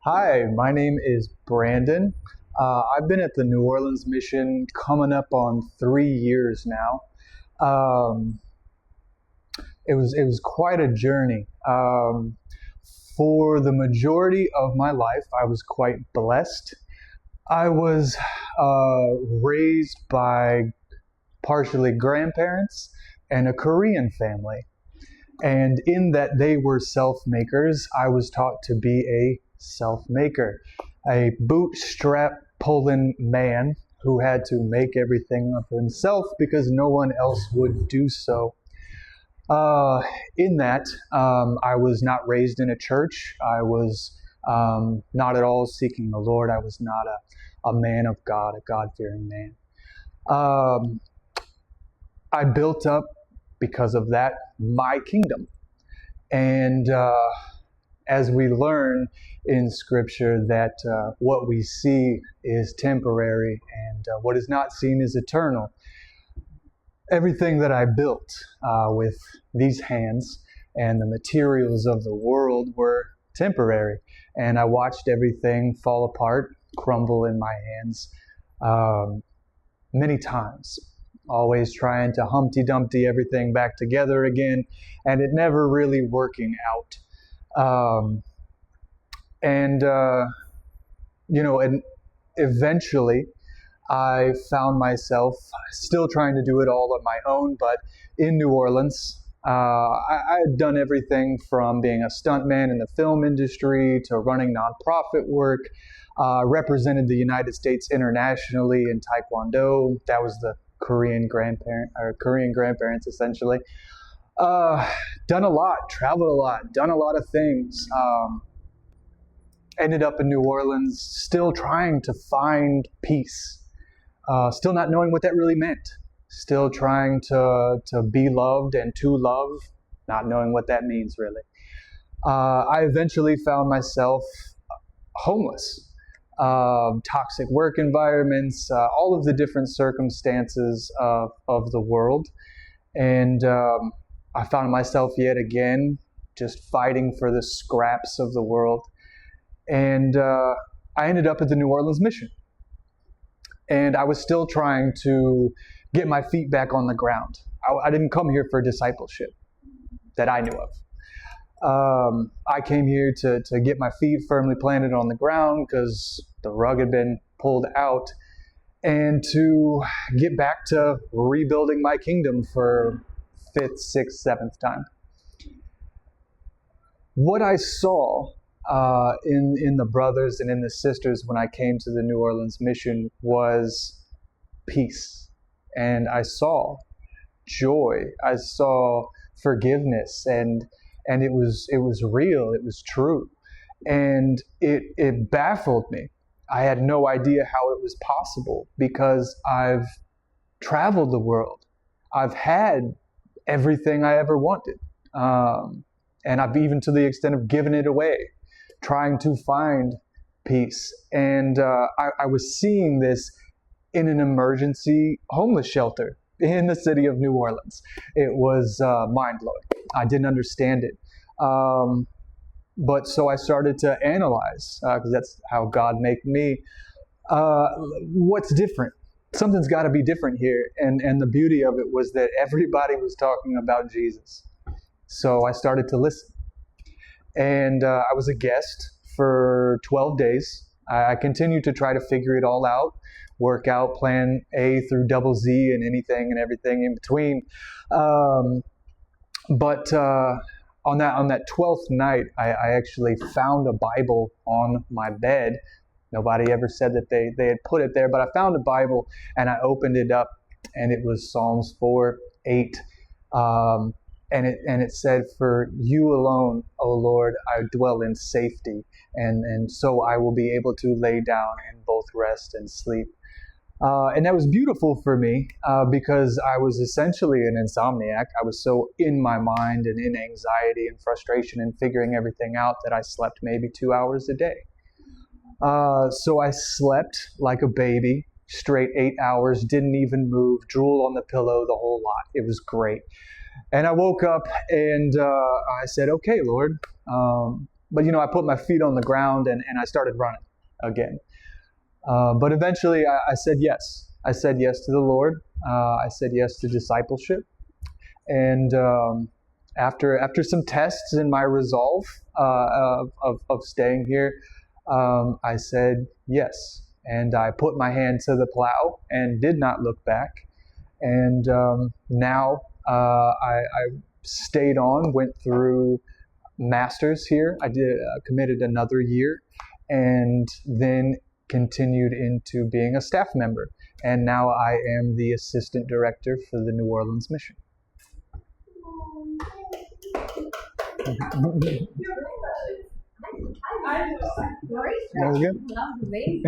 Hi, my name is Brandon. I've been at the New Orleans mission coming up on 3 years now. Um, it was quite a journey. For the majority of my life, I was quite blessed. I was raised by partially grandparents and a Korean family. And in that they were self makers, I was taught to be a self maker, a bootstrap pulling man who had to make everything of himself because no one else would do so. Uh, in that, I was not raised in a church. I was not at all seeking the Lord. I was not a man of God, a God fearing man. Um, I built up, because of that, my kingdom. And as we learn in Scripture that what we see is temporary and what is not seen is eternal. Everything that I built with these hands and the materials of the world were temporary. And I watched everything fall apart, crumble in my hands um, many times. Always trying to Humpty Dumpty everything back together again, and it never really working out. Um, and and eventually I found myself still trying to do it all on my own, but in New Orleans. I had done everything from being a stuntman in the film industry to running nonprofit work, represented the United States internationally in Taekwondo. That was the Korean grandparents essentially. Uh, Done a lot, traveled a lot, done a lot of things. Ended up in New Orleans, still trying to find peace, still not knowing what that really meant, still trying to be loved and to love, not knowing what that means really. I eventually found myself homeless, toxic work environments, all of the different circumstances of the world. And I found myself yet again just fighting for the scraps of the world. And I ended up at the New Orleans mission. And I was still trying to get my feet back on the ground. I didn't come here for discipleship that I knew of. I came here to get my feet firmly planted on the ground because the rug had been pulled out, and to get back to rebuilding my kingdom for fifth, sixth, seventh time. What I saw in the brothers and in the sisters when I came to the New Orleans mission was peace. And I saw joy. I saw forgiveness, and it was real. It was true, and it baffled me. I had no idea how it was possible because I've traveled the world. I've had everything I ever wanted, and I've even to the extent of given it away, trying to find peace. And I was seeing this in an emergency homeless shelter in the city of New Orleans. It was mind blowing. I didn't understand it. But so I started to analyze, because that's how God made me. Uh, what's different? Something's got to be different here. And the beauty of it was that everybody was talking about Jesus. So I started to listen. And I was a guest for 12 days. I continued to try to figure it all out, work out plan A through double Z and anything and everything in between. But on that 12th night, I actually found a Bible on my bed. Nobody ever said that they had put it there, but I found a Bible and I opened it up, and it was Psalms 4:8. And it said, "For you alone, O Lord, I dwell in safety, and so I will be able to lay down and both rest and sleep." And that was beautiful for me because I was essentially an insomniac. I was so in my mind and in anxiety and frustration and figuring everything out that I slept maybe 2 hours a day. So I slept like a baby, straight 8 hours, didn't even move, drool on the pillow, the whole lot. It was great. And I woke up and I said, "Okay, Lord, but I put my feet on the ground and I started running again. But eventually I said yes. I said yes to the Lord. I said yes to discipleship. And after some tests in my resolve of staying here, I said yes. And I put my hand to the plow and did not look back. And now I stayed on, went through master's here. I did committed another year, and then continued into being a staff member. And now I am the assistant director for the New Orleans mission. That was good. That was amazing.